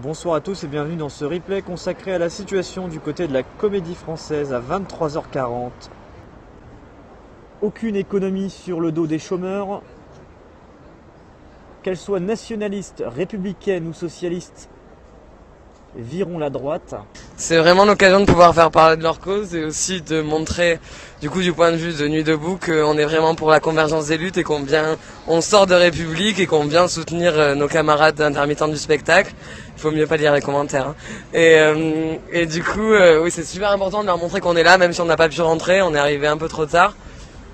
Bonsoir à tous et bienvenue dans ce replay consacré à la situation du côté de la Comédie Française à 23h40. Aucune économie sur le dos des chômeurs, qu'elles soient nationalistes, républicaines ou socialistes, virons la droite. C'est vraiment l'occasion de pouvoir faire parler de leur cause et aussi de montrer, du point de vue de Nuit debout, qu'on est vraiment pour la convergence des luttes et on sort de République et qu'on vient soutenir nos camarades intermittents du spectacle. Il faut mieux pas lire les commentaires. Et du coup, oui, c'est super important de leur montrer qu'on est là, même si on n'a pas pu rentrer, on est arrivé un peu trop tard.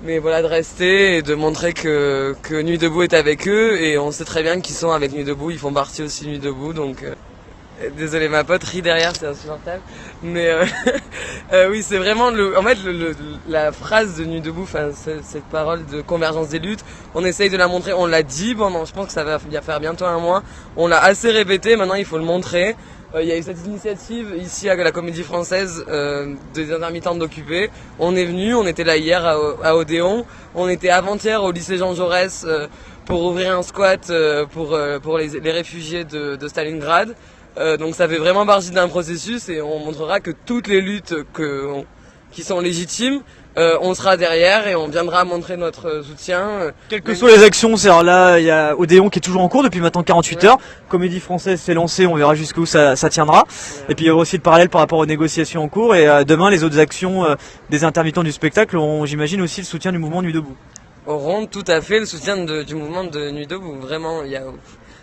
Mais voilà, de rester et de montrer que Nuit debout est avec eux, et on sait très bien qu'ils sont avec Nuit debout, ils font partie aussi de Nuit debout, donc... Désolé, ma pote rit derrière, c'est insupportable. Mais oui, c'est vraiment la phrase de Nuit debout, cette parole de convergence des luttes. On essaye de la montrer, on l'a dit pendant, je pense que ça va faire bientôt un mois. On l'a assez répété, maintenant il faut le montrer. Il y a eu cette initiative ici à la Comédie Française des intermittents d'Occupés. On est venu, on était là hier à Odéon. On était avant-hier au lycée Jean Jaurès pour ouvrir un squat pour les réfugiés de Stalingrad. Donc ça fait vraiment partie d'un processus et on montrera que toutes les luttes qui sont légitimes, on sera derrière et on viendra montrer notre soutien. Quelles que soient les actions, c'est-à-dire là il y a Odéon qui est toujours en cours depuis maintenant 48 heures. Comédie Française s'est lancée, on verra jusqu'où ça tiendra. Et puis il y a aussi le parallèle par rapport aux négociations en cours et demain les autres actions des intermittents du spectacle auront, j'imagine, aussi le soutien du mouvement Nuit debout. Auront tout à fait le soutien du mouvement de Nuit debout, vraiment.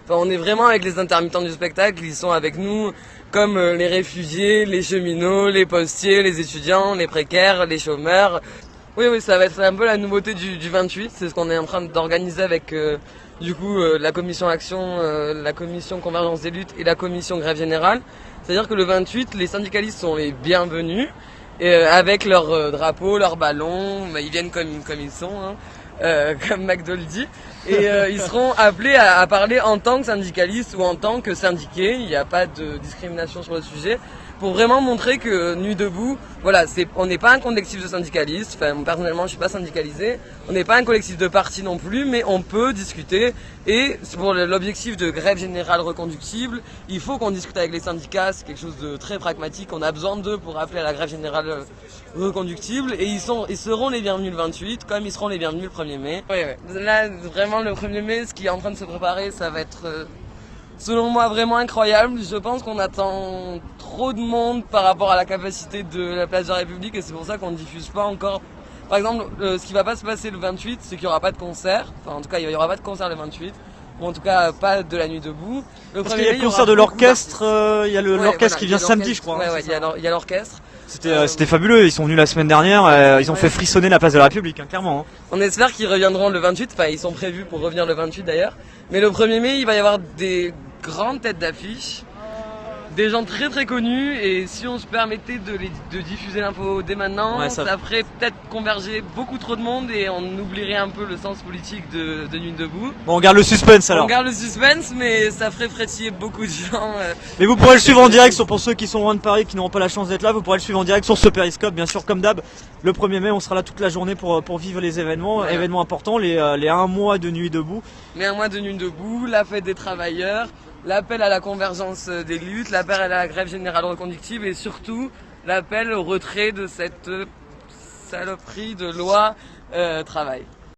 On est vraiment avec les intermittents du spectacle, ils sont avec nous comme les réfugiés, les cheminots, les postiers, les étudiants, les précaires, les chômeurs. Oui, ça va être un peu la nouveauté du 28, c'est ce qu'on est en train d'organiser avec la commission action, la commission convergence des luttes et la commission grève générale. C'est-à-dire que le 28, les syndicalistes sont les bienvenus, et avec leur drapeau, leur ballon, ils viennent comme ils sont, comme McDo le dit. Et ils seront appelés à parler en tant que syndicalistes ou en tant que syndiqués. Il n'y a pas de discrimination sur le sujet, pour vraiment montrer que Nuit debout, voilà, on n'est pas un collectif de syndicalistes. Enfin, personnellement, je suis pas syndicalisé. On n'est pas un collectif de parti non plus, mais on peut discuter. Et pour l'objectif de grève générale reconductible, il faut qu'on discute avec les syndicats. C'est quelque chose de très pragmatique. On a besoin d'eux pour appeler à la grève générale reconductible. Et ils seront les bienvenus le 28, comme ils seront les bienvenus le 1er mai. Ouais. Là, vraiment, le 1er mai, ce qui est en train de se préparer, ça va être... selon moi, vraiment incroyable. Je pense qu'on attend trop de monde par rapport à la capacité de la place de la République, et c'est pour ça qu'on ne diffuse pas encore. Par exemple, ce qui va pas se passer le 28, c'est qu'il y aura pas de concert. Enfin, en tout cas, il y aura pas de concert le 28. Ou en tout cas, pas de la Nuit debout. Parce qu'il y a le concert de l'orchestre, il y a l'orchestre qui vient samedi, je crois. Ouais, il y a l'orchestre. C'était fabuleux, ils sont venus la semaine dernière, ils ont fait frissonner la place de la République, clairement. On espère qu'ils reviendront le 28, enfin ils sont prévus pour revenir le 28 d'ailleurs. Mais le 1er mai, il va y avoir des grandes têtes d'affiche, des gens très très connus, et si on se permettait de diffuser l'info dès maintenant, ça ferait peut-être converger beaucoup trop de monde et on oublierait un peu le sens politique de Nuit debout. Bon, on garde le suspense alors. On garde le suspense, mais ça ferait frétiller beaucoup de gens. Mais vous pourrez le suivre en direct, pour ceux qui sont loin de Paris, qui n'auront pas la chance d'être là, vous pourrez le suivre en direct sur ce périscope, bien sûr, comme d'hab. Le 1er mai, on sera là toute la journée pour vivre les événements, voilà. Événements importants, les 1 mois de Nuit debout. Les 1 mois de Nuit debout, la fête des travailleurs, l'appel à la convergence des luttes, l'appel à la grève générale reconductible, et surtout l'appel au retrait de cette saloperie de loi travail.